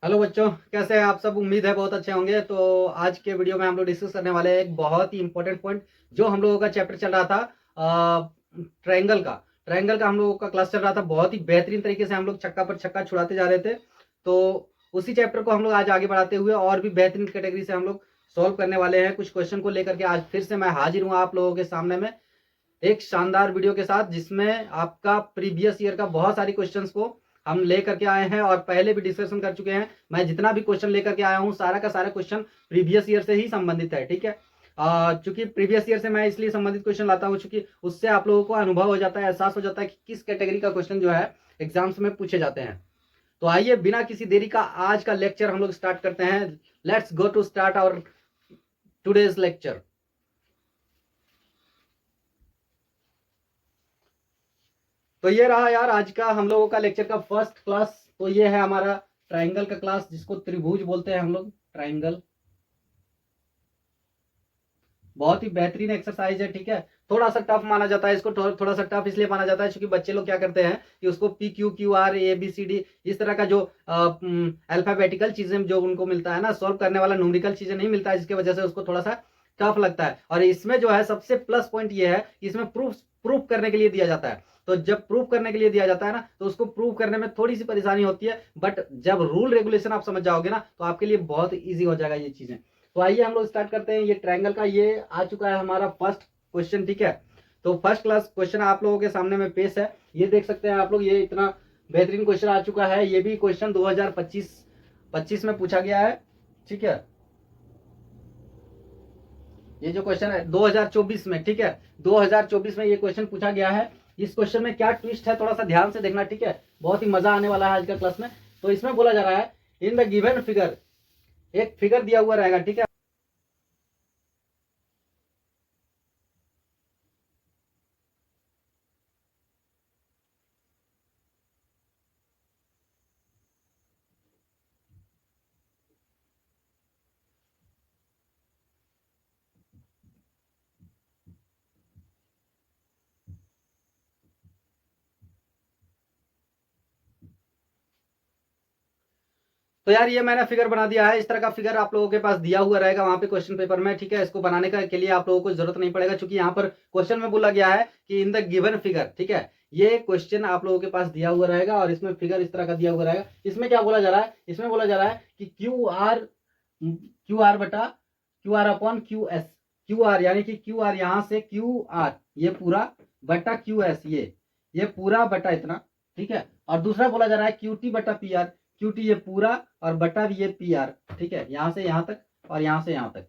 Hello बच्चों, कैसे हैं आप सब। उम्मीद है बहुत अच्छे होंगे। तो आज के वीडियो में हम लोग डिस्कस करने वाले हैं एक बहुत ही इंपॉर्टेंट पॉइंट। जो हम लोगों का चैप्टर चल रहा था ट्रायंगल का हम लोगों का क्लास चल रहा था। बहुत ही बेहतरीन तरीके से हम लोग छक्का पर छक्का छुड़ाते जा रहे थे। तो उसी चैप्टर को हम लोग आज आगे बढ़ाते हुए और भी बेहतरीन कैटेगरी से हम लोग सॉल्व करने वाले हैं। कुछ क्वेश्चन को लेकर के आज फिर से मैं हाजिर हूँ आप लोगों के सामने में एक शानदार वीडियो के साथ, जिसमें आपका प्रीवियस ईयर का बहुत सारी क्वेश्चंस को हम लेकर के आए हैं और पहले भी डिस्कशन कर चुके हैं। मैं जितना भी क्वेश्चन लेकर के आया हूं सारा का सारा क्वेश्चन प्रीवियस ईयर से ही संबंधित है। ठीक है, चूंकि प्रीवियस ईयर से मैं इसलिए संबंधित क्वेश्चन लाता हूं चूंकि उससे आप लोगों को अनुभव हो जाता है, एहसास हो जाता है कि किस कैटेगरी का क्वेश्चन जो है एग्जाम्स में पूछे जाते हैं। तो आइए बिना किसी देरी का आज का लेक्चर हम लोग स्टार्ट करते हैं। Let's go to start our today's lecture. तो ये रहा यार आज का हम लोगों का लेक्चर का फर्स्ट क्लास। तो ये है हमारा ट्राइंगल का क्लास, जिसको त्रिभुज बोलते हैं हम लोग। ट्राइंगल बहुत ही बेहतरीन एक्सरसाइज है। ठीक है, थोड़ा सा टफ माना जाता है इसको। थोड़ा सा टफ इसलिए माना जाता है क्योंकि बच्चे लोग क्या करते हैं कि उसको P Q Q R A B C D इस तरह का जो अल्फाबेटिकल चीजें जो उनको मिलता है ना, सॉल्व करने वाला न्यूमेरिकल चीजें नहीं मिलता है, जिसकी वजह से उसको थोड़ा सा टफ लगता है। और इसमें जो है सबसे प्लस पॉइंट ये है कि इसमें प्रूफ प्रूफ करने के लिए दिया जाता है। तो जब प्रूफ करने के लिए दिया जाता है ना, तो उसको प्रूफ करने में थोड़ी सी परेशानी होती है, बट जब रूल रेगुलेशन आप समझ जाओगे ना, तो आपके लिए बहुत ईजी हो जाएगा ये चीजें। तो आइए हम लोग स्टार्ट करते हैं। ये ट्रायंगल का ये आ चुका है हमारा फर्स्ट क्वेश्चन। ठीक है, तो फर्स्ट क्लास क्वेश्चन आप लोगों के सामने में पेश है। ये देख सकते हैं आप लोग, ये इतना बेहतरीन क्वेश्चन आ चुका है। ये भी क्वेश्चन 2025 में पूछा गया है। ठीक है, ये जो क्वेश्चन है 2024 में, ठीक है 2024 में ये क्वेश्चन पूछा गया है। इस क्वेश्चन में क्या ट्विस्ट है थोड़ा सा ध्यान से देखना। ठीक है, बहुत ही मजा आने वाला है आज का क्लास में। तो इसमें बोला जा रहा है इन द गिवन फिगर, एक फिगर दिया हुआ रहेगा। ठीक है, तो यार ये मैंने फिगर बना दिया है। इस तरह का फिगर आप लोगों के पास दिया हुआ रहेगा वहां पे क्वेश्चन पेपर में। ठीक है, इसको बनाने का के लिए आप लोगों को जरूरत नहीं पड़ेगा, क्योंकि यहाँ पर क्वेश्चन में बोला गया है कि इन द गिवन फिगर। ठीक है, ये क्वेश्चन आप लोगों के पास दिया हुआ रहेगा और इसमें फिगर इस तरह का दिया हुआ रहेगा। इसमें क्या बोला जा रहा है, इसमें बोला जा रहा है कि क्यू आर बटा Q R upon Q S. Q R यानी कि क्यू आर यहाँ से क्यू आर ये पूरा बटा क्यू एस ये पूरा बटा इतना। ठीक है, और दूसरा बोला जा रहा है क्यू टी बटा पी आर। क्यूटी ये पूरा और बटा भी ये पी आर। ठीक है, यहां से यहां तक और यहां से यहां तक।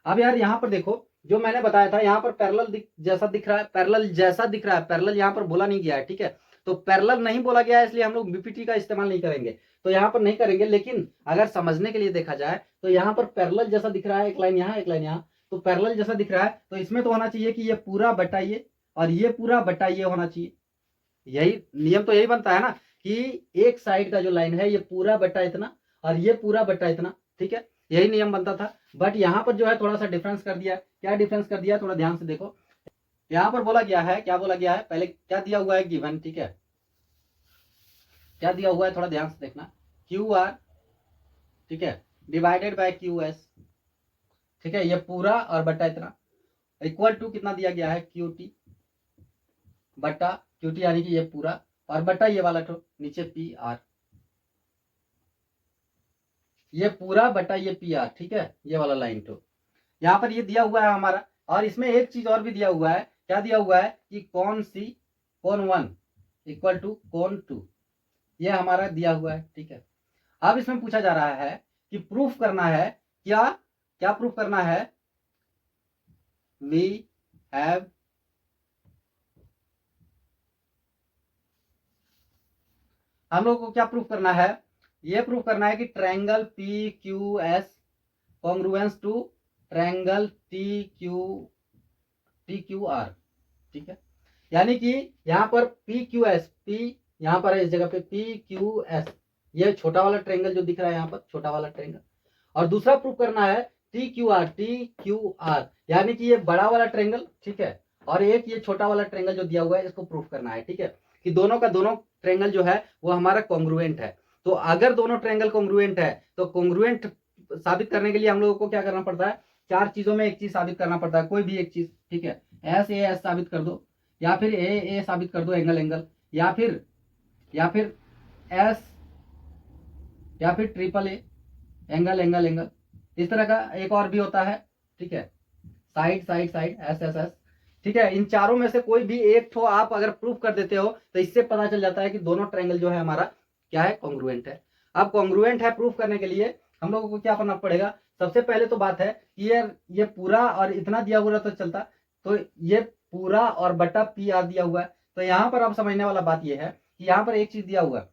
अब यार यहां पर देखो, जो मैंने बताया था यहां पर पैरेलल जैसा दिख रहा है, पैरेलल जैसा दिख रहा है। पैरेलल यहां पर बोला नहीं गया है। ठीक है, तो पैरेलल नहीं बोला गया है, इसलिए हम लोग बीपीटी का इस्तेमाल नहीं करेंगे। तो यहां पर नहीं करेंगे, लेकिन अगर समझने के लिए देखा जाए तो यहां पर पैरेलल जैसा दिख रहा है, एक लाइन यहां एक लाइन यहां। तो पैरेलल जैसा दिख रहा है, तो इसमें तो होना चाहिए कि ये पूरा बटा ये और ये पूरा बटा ये होना चाहिए। यही नियम तो यही बनता है ना, कि एक साइड का जो लाइन है ये पूरा बटा इतना और ये पूरा बटा इतना। ठीक है, यही नियम बनता था। बट यहाँ पर जो है थोड़ा सा डिफरेंस कर दिया। क्या डिफरेंस कर दिया, थोड़ा ध्यान से देखो। यहाँ पर बोला गया है, क्या बोला गया है, पहले क्या दिया हुआ है गिवन। ठीक है, क्या दिया हुआ है थोड़ा ध्यान से देखना। क्यू आर, ठीक है, डिवाइडेड बाय क्यू एस। ठीक है, ये पूरा और बटा इतना इक्वल टू कितना दिया गया है, क्यू टी बटा क्यू टी यानी कि ये पूरा और बटा ये वाला तो नीचे पी आर। ये पूरा बटा ये पी आर। ठीक है, ये वाला लाइन तो यहाँ पर ये दिया हुआ है हमारा। और इसमें एक चीज और भी दिया हुआ है। क्या दिया हुआ है कि कौन 1 इक्वल टू कौन 2, ये हमारा दिया हुआ है। ठीक है, अब इसमें पूछा जा रहा है कि प्रूफ करना है। क्या क्या प्रूफ करना है, वी हैव हम लोग को क्या प्रूफ करना है, ये प्रूफ करना है कि triangle P Q S congruence to triangle T Q R. ठीक है, यानी कि यहाँ पर पी क्यू एस, पी यहाँ पर है इस जगह पे पी क्यू एस, ये छोटा वाला ट्रायंगल जो दिख रहा है यहाँ पर, छोटा वाला ट्रायंगल। और दूसरा प्रूफ करना है टी क्यू आर यानी कि ये बड़ा वाला ट्रायंगल। ठीक है, और एक ये छोटा वाला ट्रायंगल जो दिया हुआ है, इसको प्रूफ करना है। ठीक है, कि दोनों का दोनों ट्रायंगल जो है वो हमारा कॉन्ग्रुएंट है। तो अगर दोनों ट्रायंगल कॉन्ग्रुएंट है तो कॉन्ग्रुएंट साबित करने के लिए हम लोगों को क्या करना पड़ता है, चार चीजों में एक चीज साबित करना पड़ता है, कोई भी एक चीज, ठीक है। एस ए एस साबित कर दो, या फिर ए साबित कर दो, एंगल एंगल, या फिर एस, या फिर triple A, angle angle angle. इस तरह का एक और भी होता है, ठीक है, side side side, S S S, ठीक है। इन चारों में से कोई भी एक ठो आप अगर प्रूफ कर देते हो तो इससे पता चल जाता है कि दोनों ट्रायंगल जो है हमारा क्या है, कॉन्ग्रुएंट है। अब कॉन्ग्रुएंट है प्रूफ करने के लिए हम लोगों को क्या करना पड़ेगा, सबसे पहले तो बात है कि ये पूरा और इतना दिया हुआ तो चलता, तो ये पूरा और बटा पी आर दिया हुआ है। तो यहां पर अब समझने वाला बात ये है कि यहां पर एक चीज दिया हुआ है,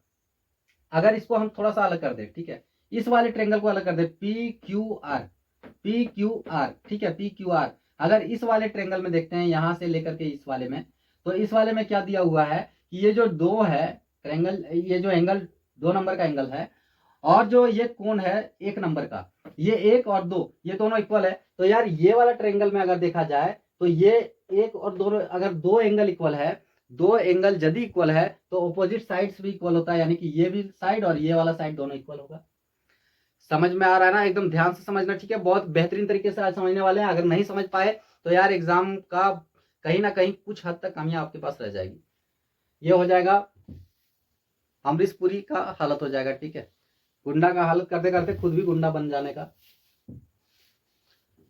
अगर इसको हम थोड़ा सा अलग कर दे, ठीक है, इस वाले ट्रायंगल को अलग कर दे, P Q R, P Q R, ठीक है, पी क्यू आर। अगर इस वाले ट्रायंगल में देखते हैं यहां से लेकर के इस वाले में, तो इस वाले में क्या दिया हुआ है कि ये जो दो है ट्रायंगल, ये जो एंगल 2 नंबर का एंगल है, और जो ये कोण है 1 नंबर का, ये 1 और 2 ये दोनों इक्वल है। तो यार ये वाला ट्रायंगल में अगर देखा जाए तो ये 1 और 2, अगर 2 एंगल इक्वल है, 2 एंगल यदि इक्वल है तो ऑपोजिट साइड्स भी इक्वल होता है, यानी कि ये भी साइड और ये वाला साइड दोनों इक्वल होगा। समझ में आ रहा है ना, एकदम ध्यान से समझना, ठीक है, बहुत बेहतरीन तरीके से आज समझने वाले हैं। अगर नहीं समझ पाए तो यार एग्जाम का कहीं ना कहीं कुछ हद तक कमियां आपके पास रह जाएगी। ये हो जाएगा अमरीशपुरी का हालत हो जाएगा, ठीक है, गुंडा का हालत करते करते खुद भी गुंडा बन जाने का।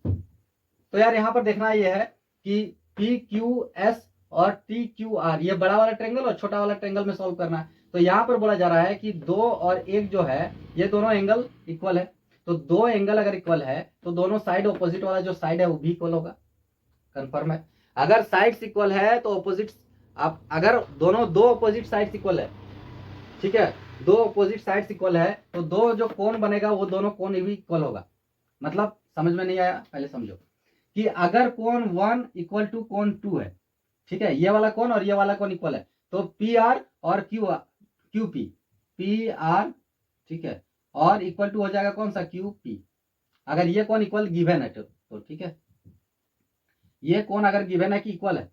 तो यार यहां पर देखना ये है कि पी क्यू एस और टी क्यू आर, ये बड़ा वाला ट्रायंगल और छोटा वाला ट्रायंगल में सॉल्व करना है। तो यहां पर बोला जा रहा है कि 2 और 1 जो है ये दोनों एंगल इक्वल है। तो 2 एंगल अगर इक्वल है तो दोनों साइड ऑपोजिट वाला जो साइड है वो भी इक्वल होगा, कंफर्म है। अगर साइड्स इक्वल है तो ऑपोजिट, आप अगर दोनों 2 अपोजिट साइड्स इक्वल है, ठीक है, 2 अपोजिट साइड्स इक्वल है तो दो जो कोण बनेगा वो दोनों कोण भी इक्वल होगा। मतलब समझ में नहीं आया, पहले समझो कि अगर कोण 1 इक्वल टू कोण 2 है, ठीक है, ये वाला कोण और ये वाला कोण इक्वल है, तो पी आर और क्यू पी, पी आर, ठीक है, और इक्वल टू हो जाएगा कौन सा, क्यू पी। अगर ये कोण इक्वल गिवन है तो ठीक है, ये कोण अगर गिवन है कि इक्वल है,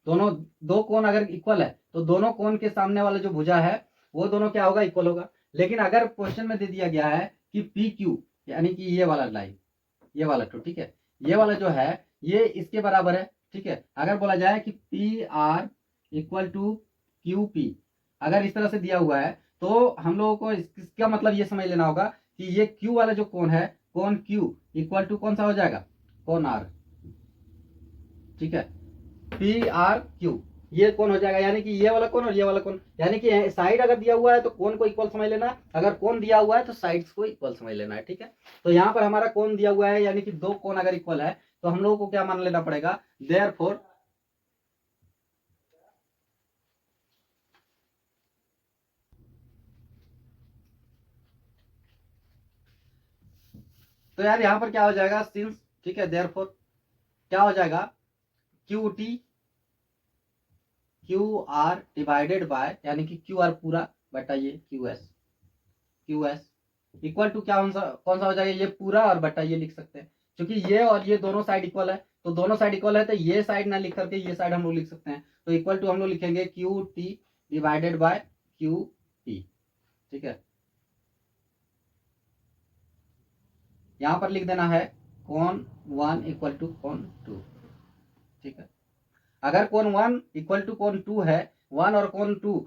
दोनों दो कोण अगर इक्वल है तो दोनों कोण के सामने वाला जो भुजा है वो दोनों क्या होगा, इक्वल होगा। लेकिन अगर क्वेश्चन में दे दिया गया है कि पी क्यू, यानी कि ये वाला लाइन, ये वाला तो ठीक है, ये वाला जो है ये इसके बराबर है, ठीक है। अगर बोला जाए कि P R equal to Q P, अगर इस तरह से दिया हुआ है तो हम लोगों को इसका मतलब ये समझ लेना होगा कि ये क्यू वाला जो कोण है, कोण क्यू इक्वल टू कौन सा हो जाएगा, कोण आर, ठीक है, पी आर क्यू, ये कोण हो जाएगा, यानी कि ये वाला कोण और ये वाला कोण, यानी कि साइड अगर दिया हुआ है तो कोण को इक्वल समझ लेना, अगर कोण दिया हुआ है तो साइड्स को इक्वल समझ लेना है, ठीक है। तो यहाँ पर हमारा कोण दिया हुआ है, यानी कि दो कोण अगर इक्वल है तो हम लोगों को क्या मान लेना पड़ेगा, देयरफॉर तो यार यहाँ पर क्या हो जाएगा, सिंस, ठीक है, देयरफॉर क्या हो जाएगा, Q T Q are divided by, यानी कि क्यू आर पूरा बटा ये क्यू एस इक्वल टू क्या कौन सा हो जाएगा, ये पूरा और बटा ये लिख सकते हैं, क्योंकि ये और ये दोनों साइड इक्वल है, तो दोनों साइड इक्वल है तो ये साइड ना लिख करके ये साइड हम लोग लिख सकते हैं, तो इक्वल टू हम लोग लिखेंगे Q T divided by Q P, ठीक है। यहां पर लिख देना है कोण 1 इक्वल टू कोण 2, ठीक है। अगर कोण 1 इक्वल टू कोण 2 है, 1 और कोण 2,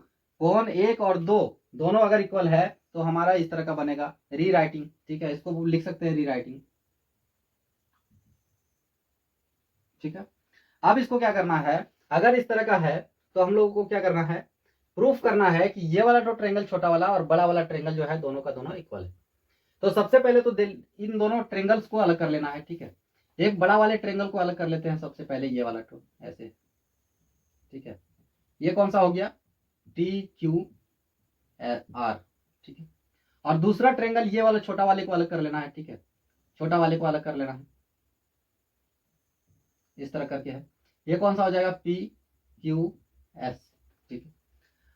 कोण 1 और 2 दोनों अगर इक्वल है तो हमारा इस तरह का बनेगा रीराइटिंग, ठीक है, इसको लिख सकते हैं रीराइटिंग, ठीक है। अब इसको क्या करना है, अगर इस तरह का है तो हम लोगों को क्या करना है, प्रूफ करना है कि ये वाला जो ट्रायंगल छोटा वाला और बड़ा वाला ट्रायंगल जो है दोनों का दोनों इक्वल है। तो सबसे पहले तो इन दोनों ट्रायंगल्स को अलग कर लेना है, ठीक है। एक बड़ा वाले ट्रायंगल को अलग कर लेते हैं सबसे पहले, ये वाला तो ऐसे, ठीक है, ये कौन सा हो गया, टी क्यू आर, ठीक है। और दूसरा ट्रायंगल ये वाला छोटा वाले को अलग कर लेना है, ठीक है, छोटा वाले को अलग कर लेना है, इस तरह करके है, ये कौन सा हो जाएगा, पी क्यू एस, ठीक है।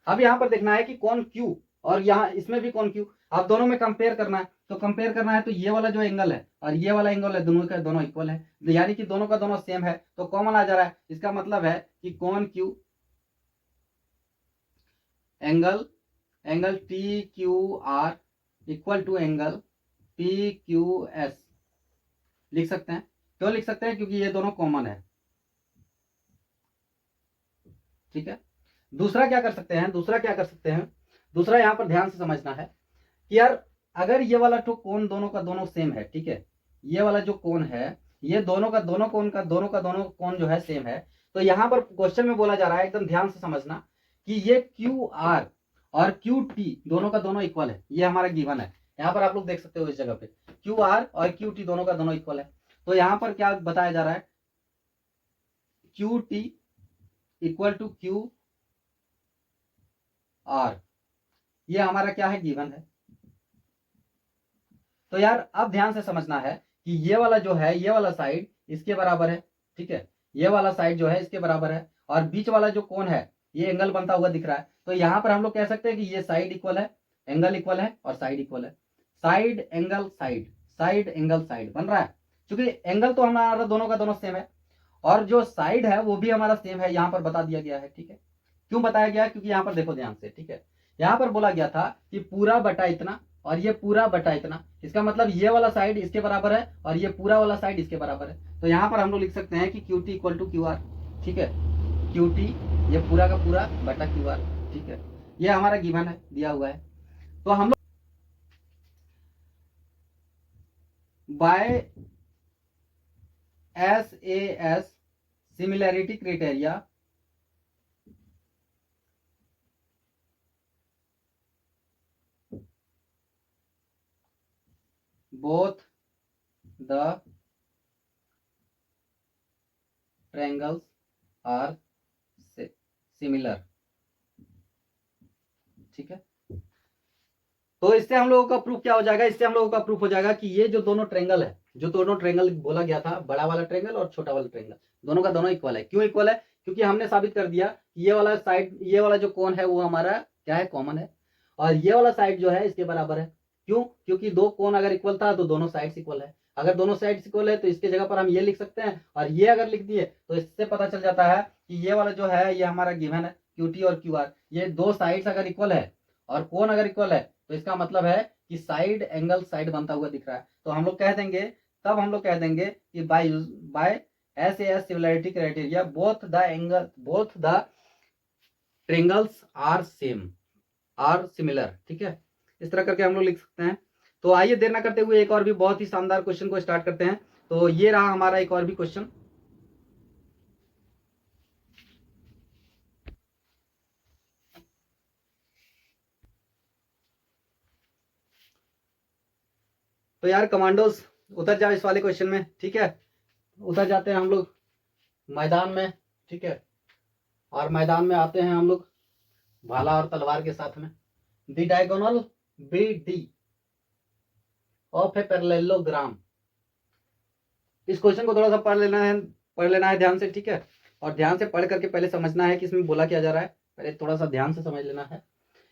अब यहां पर देखना है कि कौन क्यू और यहाँ इसमें भी कौन क्यू, आप दोनों में कंपेयर करना है, तो कंपेयर करना है तो ये वाला जो एंगल है और ये वाला एंगल है दोनों का दोनों इक्वल है, यानी कि दोनों का दोनों सेम है, तो कॉमन आ जा रहा है, इसका मतलब है कि कौन Q angle angle T Q R equal to angle P Q S लिख सकते हैं। क्यों लिख सकते हैं? क्योंकि ये दोनों कॉमन है, ठीक है। दूसरा क्या कर सकते हैं, दूसरा यहां पर ध्यान से समझना है कि यार अगर ये वाला तो कोण दोनों का दोनों सेम है, ठीक है, ये वाला जो कोण है ये दोनों का दोनों कोण जो है सेम है, तो यहां पर क्वेश्चन में बोला जा रहा है, एकदम ध्यान से समझना कि ये क्यू आर और क्यू टी दोनों का दोनों इक्वल है। ये हमारा गिवन है, यहाँ पर आप लोग देख सकते हो इस जगह पे क्यू आर और क्यू टी दोनों का दोनों इक्वल है। तो यहाँ पर क्या बताया जा रहा है, Q T equal to Q R, ये हमारा क्या है, गिवन है। तो यार अब ध्यान से समझना है कि ये वाला जो है, ये वाला साइड इसके बराबर है, ठीक है, ये वाला साइड जो है इसके बराबर है, और बीच वाला जो कोण है ये एंगल बनता हुआ दिख रहा है। तो यहां पर हम लोग कह सकते हैं कि ये साइड इक्वल है, एंगल इक्वल है और साइड इक्वल है। Side angle side, side angle side बन रहा है, क्योंकि एंगल तो हमारा दोनों का दोनों सेम है और जो साइड है वो भी हमारा सेम है, यहां पर बता दिया गया है, ठीक है। क्यों बताया गया? क्योंकि यहां पर देखो ध्यान से, ठीक है, यहां पर बोला गया था कि पूरा बटा इतना और ये पूरा बटा इतना, इसका मतलब ये वाला साइड इसके बराबर है और ये पूरा वाला साइड इसके बराबर है। तो यहाँ पर हम लोग लिख सकते हैं कि Q T equal to Q R, ठीक है, क्यू टी ये पूरा का पूरा बटा क्यू आर, ठीक है, ये हमारा गिवन है, दिया हुआ है। तो हम लोग by SAS similarity criteria both the triangles are similar, ठीक है। तो इससे हम लोगों का प्रूफ क्या हो जाएगा, इससे हम लोगों का प्रूफ हो जाएगा कि ये जो दोनों ट्रायंगल है, जो दोनों ट्रायंगल बोला गया था, बड़ा वाला ट्रायंगल और छोटा वाला ट्रायंगल, दोनों का दोनों इक्वल है। क्यों इक्वल है? क्योंकि हमने साबित कर दिया कि ये वाला साइड, ये वाला जो कोण है वो हमारा क्या है, कॉमन है, और ये वाला साइड जो है इसके बराबर है। क्यों? क्योंकि दो कोण अगर इक्वल था तो दोनों साइड इक्वल है। अगर दोनों साइड इक्वल है तो इसके जगह पर हम ये लिख सकते हैं, और ये अगर लिख दिए तो इससे पता चल जाता है कि ये वाला जो है ये हमारा गिवन है, क्यू टी और क्यू आर, ये दो साइड्स अगर इक्वल है और कोण अगर इक्वल है तो इसका मतलब है कि साइड एंगल साइड बनता हुआ दिख रहा है। तो हम लोग कह देंगे, तब हम लोग कह देंगे कि by SAS similarity criteria both the triangles are same, are similar, ठीक है। इस तरह करके हम लोग लिख सकते हैं। तो आइए देर ना करते हुए एक और भी बहुत ही शानदार क्वेश्चन को स्टार्ट करते हैं। तो ये रहा हमारा एक और भी क्वेश्चन। तो यार कमांडोज उतर जाओ इस वाले क्वेश्चन में, ठीक है, उतर जाते हैं हम लोग मैदान में, ठीक है, और मैदान में आते हैं हम लोग भाला और तलवार के साथ में। The diagonal BD of a parallelogram, इस क्वेश्चन को थोड़ा सा पढ़ लेना है ध्यान से, ठीक है, और ध्यान से पढ़ करके पहले समझना है कि इसमें बोला क्या जा रहा है, पहले थोड़ा सा ध्यान से समझ लेना है।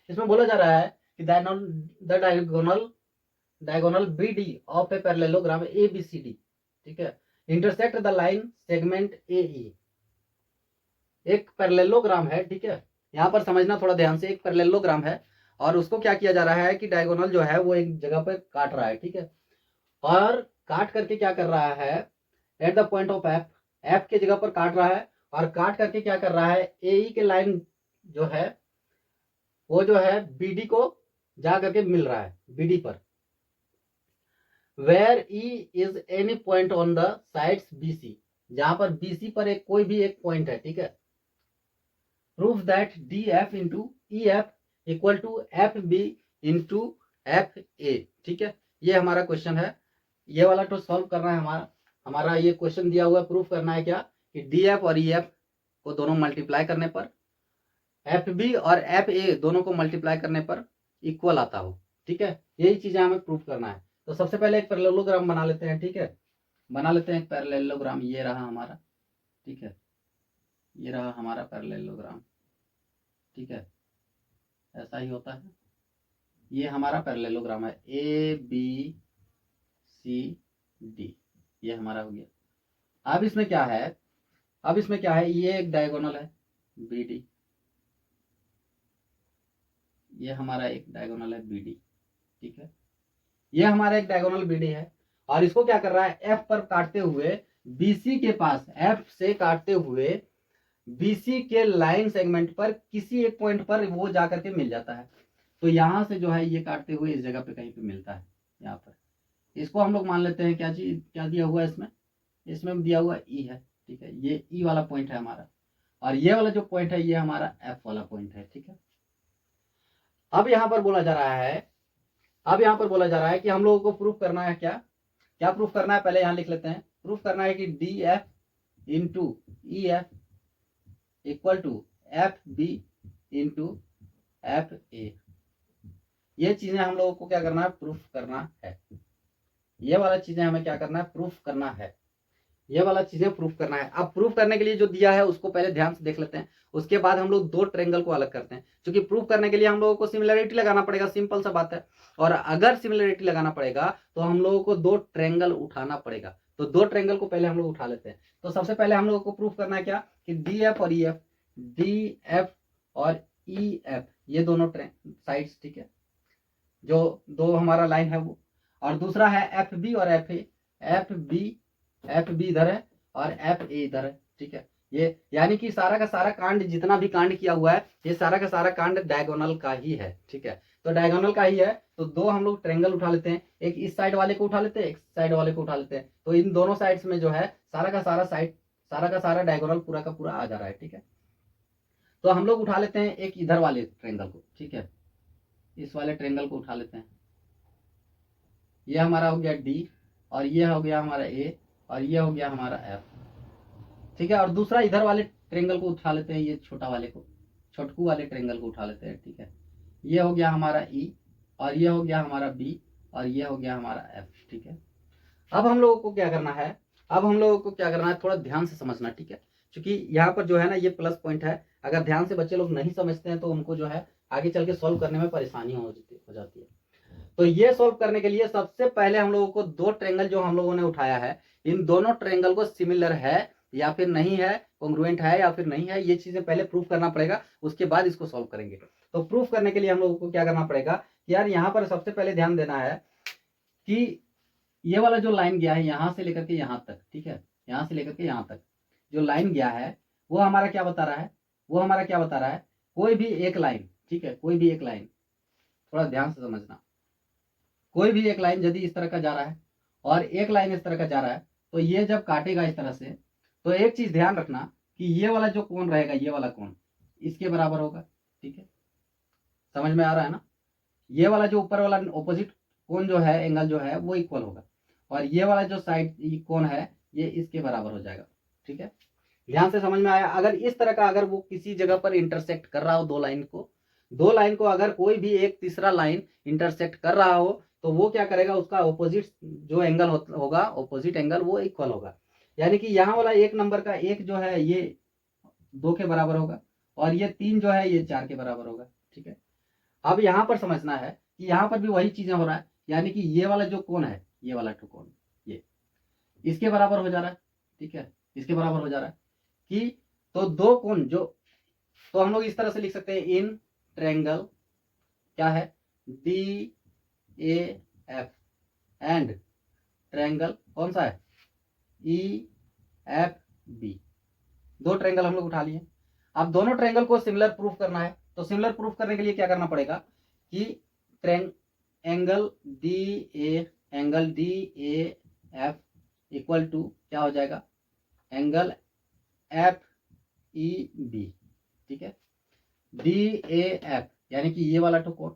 इसमें बोला जा रहा है कि the diagonal BD of a parallelogram ABCD, ठीक है, intersect the line segment AE। एक पैरेललोग्राम है, ठीक है, यहाँ पर समझना थोड़ा ध्यान से, एक पैरेललोग्राम है और उसको क्या किया जा रहा है कि डायगोनल जो है वो एक जगह पर काट रहा है, ठीक है, और काट करके क्या कर रहा है, at the point of F के जगह पर काट रहा है, और काट करके क्या कर रहा है, AE के लाइन जो है वो जो है BD को जा करके मिल रहा है, BD पर, where E is any point on the sides BC, जहां पर BC पर एक कोई भी एक पॉइंट है, ठीक है। Proof that DF into EF equal to FB into FA, ठीक है, ये हमारा क्वेश्चन है। ये वाला तो सॉल्व करना है, हमारा ये क्वेश्चन दिया हुआ है, प्रूफ करना है क्या कि DF और EF को दोनों मल्टीप्लाई करने पर FB और FA दोनों को मल्टीप्लाई करने पर इक्वल आता हो, ठीक है, यही चीजें हमें प्रूफ करना है। तो सबसे पहले एक पैरेललोग्राम बना लेते हैं, ठीक है, बना लेते हैं एक पैरेललोग्राम। ये रहा हमारा, ठीक है, ये रहा हमारा पैरेललोग्राम, ठीक है, ऐसा ही होता है। ये हमारा पैरेललोग्राम है ABCD, ये हमारा हो गया। अब इसमें क्या है, ये एक डायगोनल है BD, ये हमारा एक डायगोनल है BD, ठीक है, ये हमारा एक डायगोनल BD है, और इसको क्या कर रहा है, F पर काटते हुए BC के पास, F से काटते हुए BC के लाइन सेगमेंट पर किसी एक पॉइंट पर वो जाकर के मिल जाता है। तो यहां से जो है ये काटते हुए इस जगह पे कहीं पे मिलता है, यहाँ पर। इसको हम लोग मान लेते हैं क्या चीज, क्या दिया हुआ है इसमें, इसमें दिया हुआ E है, ठीक है, ये E वाला पॉइंट है हमारा, और ये वाला जो पॉइंट है ये हमारा F वाला पॉइंट है, ठीक है। अब यहाँ पर बोला जा रहा है, अब यहाँ पर बोला जा रहा है कि हम लोगों को प्रूफ करना है, क्या क्या प्रूफ करना है, पहले यहाँ लिख लेते हैं। प्रूफ करना है कि DF into EF equal to FB into FA। ये चीजें हम लोगों को क्या करना है, प्रूफ करना है। ये वाला चीजें हमें क्या करना है, प्रूफ करना है। ये वाला चीजें प्रूफ करना है। अब प्रूफ करने के लिए जो दिया है उसको पहले ध्यान से देख लेते हैं, उसके बाद हम लोग दो ट्रेंगल को अलग करते हैं, क्योंकि प्रूफ करने के लिए हम लोगों को सिमिलरिटी लगाना पड़ेगा, सिंपल सा बात है। और अगर सिमिलरिटी लगाना पड़ेगा तो हम लोगों को दो ट्रेंगल उठाना पड़ेगा। तो दो ट्रेंगल को पहले हम लोग उठा लेते हैं। तो सबसे पहले हम लोगों को प्रूफ करना है क्या, कि DF और EF, DF और EF ये दोनों साइड्स, ठीक है, जो दो हमारा लाइन है वो। और दूसरा है FB और FA, FB इधर है और FA इधर है, ठीक है। ये यानी कि सारा का सारा कांड, जितना भी कांड किया हुआ है, ये सारा का सारा कांड डायगोनल का ही है, ठीक है। तो डायगोनल का ही है, तो दो हम लोग ट्रेंगल उठा लेते हैं, एक इस साइड वाले को उठा लेते हैं, एक साइड वाले को उठा लेते हैं। तो इन दोनों साइड्स में जो है सारा का सारा साइड, सारा का सारा डायगोनल पूरा का पूरा आ जा रहा है, ठीक है। तो हम लोग उठा लेते हैं एक इधर वाले ट्रेंगल को, ठीक है, इस वाले ट्रेंगल को उठा लेते हैं। ये हमारा हो गया D, और ये हो गया हमारा A, और ये हो गया हमारा F, ठीक है। और दूसरा इधर वाले ट्रेंगल को उठा लेते हैं, ये छोटा वाले को, छोटकू वाले ट्रेंगल को उठा लेते हैं, ठीक है। ये हो गया हमारा E, और ये हो गया हमारा B, और ये हो गया हमारा F, ठीक है। अब हम लोगों को क्या करना है, अब हम लोगों को क्या करना है, थोड़ा ध्यान से समझना, ठीक है, क्योंकि यहाँ पर जो है ना ये प्लस पॉइंट है। अगर ध्यान से बच्चे लोग नहीं समझते हैं तो उनको जो है आगे चल के सॉल्व करने में परेशानी हो जाती है। तो ये सॉल्व करने के लिए सबसे पहले हम लोगों को दो ट्रेंगल जो हम लोगों ने उठाया है, इन दोनों ट्रेंगल को सिमिलर है या फिर नहीं है, कॉन्ग्रुएंट है या फिर नहीं है, ये चीजें पहले प्रूफ करना पड़ेगा, उसके बाद इसको सॉल्व करेंगे। तो प्रूफ करने के लिए हम लोगों को क्या करना पड़ेगा कि यार यहाँ पर सबसे पहले ध्यान देना है कि ये वाला जो लाइन गया है यहां से लेकर के यहां तक, ठीक है, यहां से लेकर के यहां तक जो लाइन गया है वो हमारा क्या बता रहा है, वो हमारा क्या बता रहा है, कोई भी एक लाइन, ठीक है, कोई भी एक लाइन, थोड़ा ध्यान से समझना, कोई भी एक लाइन यदि इस तरह का जा रहा है और एक लाइन इस तरह का जा रहा है, तो ये जब काटेगा इस तरह से, तो एक चीज ध्यान रखना कि ये वाला जो कोण रहेगा, ये वाला कोण इसके बराबर होगा, ठीक है, समझ में आ रहा है ना। ये वाला जो ऊपर वाला ऑपोजिट कोण जो है, एंगल जो है वो इक्वल होगा, और ये वाला जो साइड कोण है ये इसके बराबर हो जाएगा, ठीक है। ध्यान से समझ में आया। अगर इस तरह का, अगर वो किसी जगह पर इंटरसेक्ट कर रहा हो दो लाइन को, दो लाइन को अगर कोई भी एक तीसरा लाइन इंटरसेक्ट कर रहा हो, तो वो क्या करेगा, उसका ऑपोजिट जो एंगल होगा, ऑपोजिट एंगल वो इक्वल होगा। यानी कि यहाँ वाला एक नंबर का एक जो है ये 2 के बराबर होगा, और ये 3 जो है ये 4 के बराबर होगा, ठीक है। अब यहाँ पर समझना है कि यहाँ पर भी वही चीजें हो रहा है, यानी कि ये वाला जो कोण है, ये वाला कोण ये इसके बराबर हो जा रहा है, ठीक है, इसके बराबर हो जा रहा है कि, तो दो कोण जो, तो हम लोग इस तरह से लिख सकते हैं, इन ट्रेंगल क्या है, DAF एंड ट्रेंगल कौन सा है, EFB। दो ट्रेंगल हम लोग उठा लिए। अब दोनों ट्रेंगल को सिमिलर प्रूफ करना है, तो सिमिलर प्रूफ करने के लिए क्या करना पड़ेगा कि एंगल DAF इक्वल टू क्या हो जाएगा, एंगल FEB, ठीक है। DAF यानी कि ये वाला कोण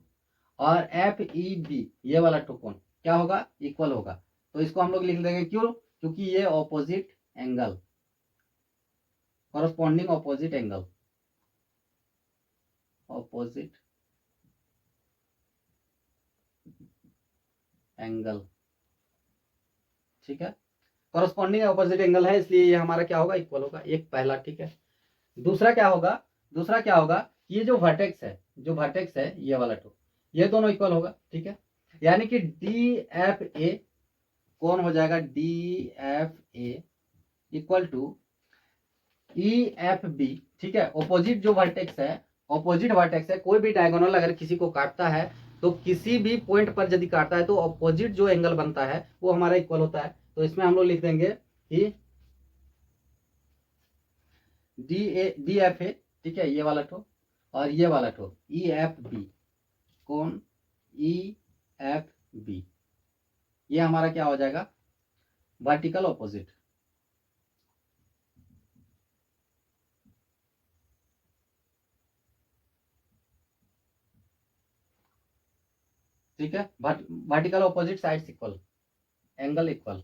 और FEB ये वाला कोण क्या होगा, इक्वल होगा। तो इसको हम लोग लिख देंगे, क्यों, क्योंकि ये opposite angle, corresponding opposite angle, opposite angle, ठीक है, कॉरस्पॉन्डिंग ऑपोजिट एंगल है, इसलिए ये हमारा क्या होगा, इक्वल होगा, एक पहला, ठीक है। दूसरा क्या होगा, दूसरा क्या होगा, ये जो वर्टेक्स है, जो वर्टेक्स है ये वाला ये दोनों इक्वल होगा, ठीक है। यानी कि DFA कौन हो जाएगा, DFA इक्वल टू EFB, ठीक है। ऑपोजिट जो वर्टेक्स है ऑपोजिट वर्टेक्स है, कोई भी डायगोनल अगर किसी को काटता है तो किसी भी पॉइंट पर यदि काटता है तो ऑपोजिट जो एंगल बनता है वो हमारा इक्वल होता है। तो इसमें हम लोग लिख देंगे कि डी एफ है, ठीक है, ये वाला ठो और ये वाला ठो ई एफ बी, कौन ई एफ बी, ये हमारा क्या हो जाएगा, वर्टिकल ऑपोजिट। ठीक है, vertical opposite sides equal, angle equal.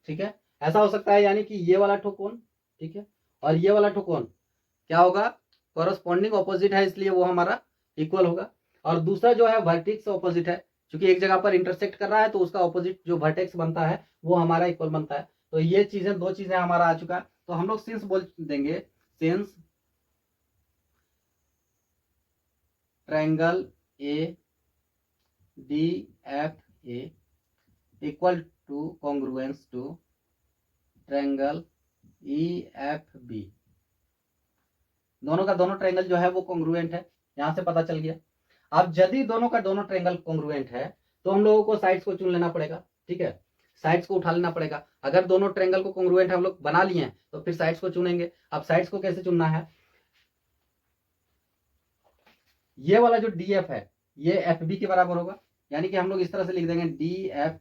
ठीक है, ऐसा हो सकता है यानी कि ये वाला ठो कोण, ठीक है, और ये वाला ठो कोण क्या होगा, कॉरस्पॉन्डिंग ऑपोजिट है, इसलिए वो हमारा इक्वल होगा। और दूसरा जो है वर्टेक्स ऑपोजिट है, क्योंकि एक जगह पर इंटरसेक्ट कर रहा है तो उसका ऑपोजिट जो वर्टेक्स बनता है वो हमारा इक्वल बनता है। तो ये चीजें, दो चीजें हमारा आ चुका है। तो हम लोग सिंस बोल देंगे, since triangle A D F A equal to congruence to triangle E F B, दोनों का दोनों ट्रायंगल जो है वो कॉन्ग्रुएंट है, यहां से पता चल गया। अब यदि दोनों का दोनों ट्रायंगल कॉन्ग्रुएंट है तो हम लोगों को साइड्स को चुन लेना पड़ेगा। ठीक है, साइड्स को उठा लेना पड़ेगा। अगर दोनों ट्रायंगल को कॉन्ग्रुएंट हम लोग बना लिए हैं तो फिर साइड्स को चुनेंगे। अब साइड्स को कैसे चुनना है, ये वाला जो डी एफ है ये एफ बी के बराबर होगा, यानी कि हम लोग इस तरह से लिख देंगे D F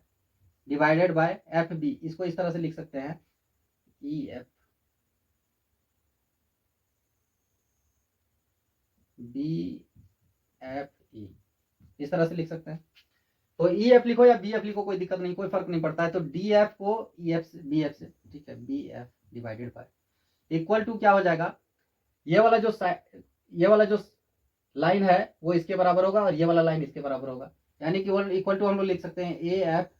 divided by F B, इसको इस तरह से लिख सकते हैं E F B F E, इस तरह से लिख सकते हैं। तो ई एफ लिखो या बी एफ लिखो, कोई दिक्कत नहीं, कोई फर्क नहीं पड़ता है। तो डी एफ को ई एफ से, बी एफ से, ठीक है, B F divided by equal to क्या हो जाएगा, ये वाला जो लाइन है वो इसके बराबर होगा और ये वाला लाइन इसके बराबर होगा, यानी कि इक्वल टू हम लोग लिख सकते हैं ए एफ,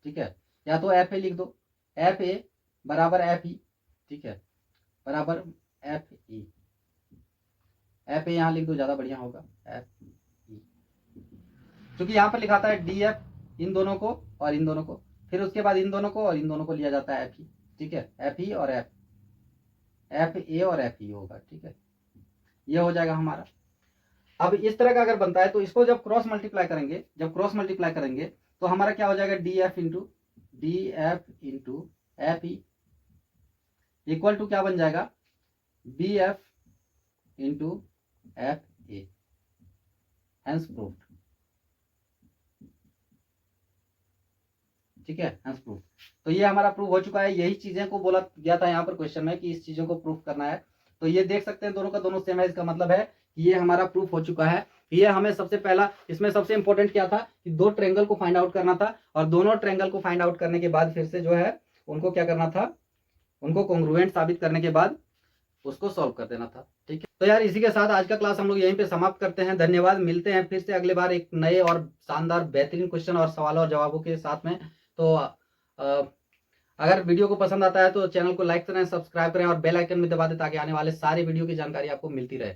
ठीक है, या तो एफ ए लिख दो, एफ ए बराबर एफ ई, ठीक है, बराबर एफ ई, एफ ए यहाँ लिख दो, ज्यादा बढ़िया होगा, एफ ई, क्योंकि यहाँ पर लिखा था है डी एफ इन दोनों को और इन दोनों को, फिर उसके बाद इन दोनों को और इन दोनों को लिया जाता है एफ ई, ठीक है, एफ ई और एफ ए और एफ ई होगा, ठीक है, ये हो जाएगा हमारा। अब इस तरह का अगर बनता है तो इसको जब क्रॉस मल्टीप्लाई करेंगे तो हमारा क्या हो जाएगा, D F into F E equal to क्या बन जाएगा, B F into F A, hence proved. ठीक है, हेंस प्रूव्ड। तो ये हमारा प्रूव हो चुका है। यही चीजें को बोला गया था यहाँ पर क्वेश्चन में कि इस चीजों को प्रूफ करना है। तो ये देख सकते हैं दोनों का दोनों सेम है, इसका मतलब है कि ये हमारा प्रूफ हो चुका है। ये हमें सबसे पहला, इसमें सबसे इंपॉर्टेंट क्या था कि दो ट्रायंगल को फाइंड आउट करना था, और दोनों ट्रायंगल को फाइंड आउट करने के बाद फिर से जो है उनको क्या करना था, उनको कॉन्ग्रुएंट साबित करने के बाद उसको सॉल्व कर देना था। ठीक है, तो यार इसी के साथ आज का क्लास हम लोग यहीं पे समाप्त करते हैं। धन्यवाद, मिलते हैं फिर से अगले बार एक नए और शानदार बेहतरीन क्वेश्चन और सवालों और जवाबों के साथ में। तो अगर वीडियो को पसंद आता है तो चैनल को लाइक करें, सब्सक्राइब करें और बेल आइकन भी दबा दें ताकि आने वाले सारे वीडियो की जानकारी आपको मिलती रहे।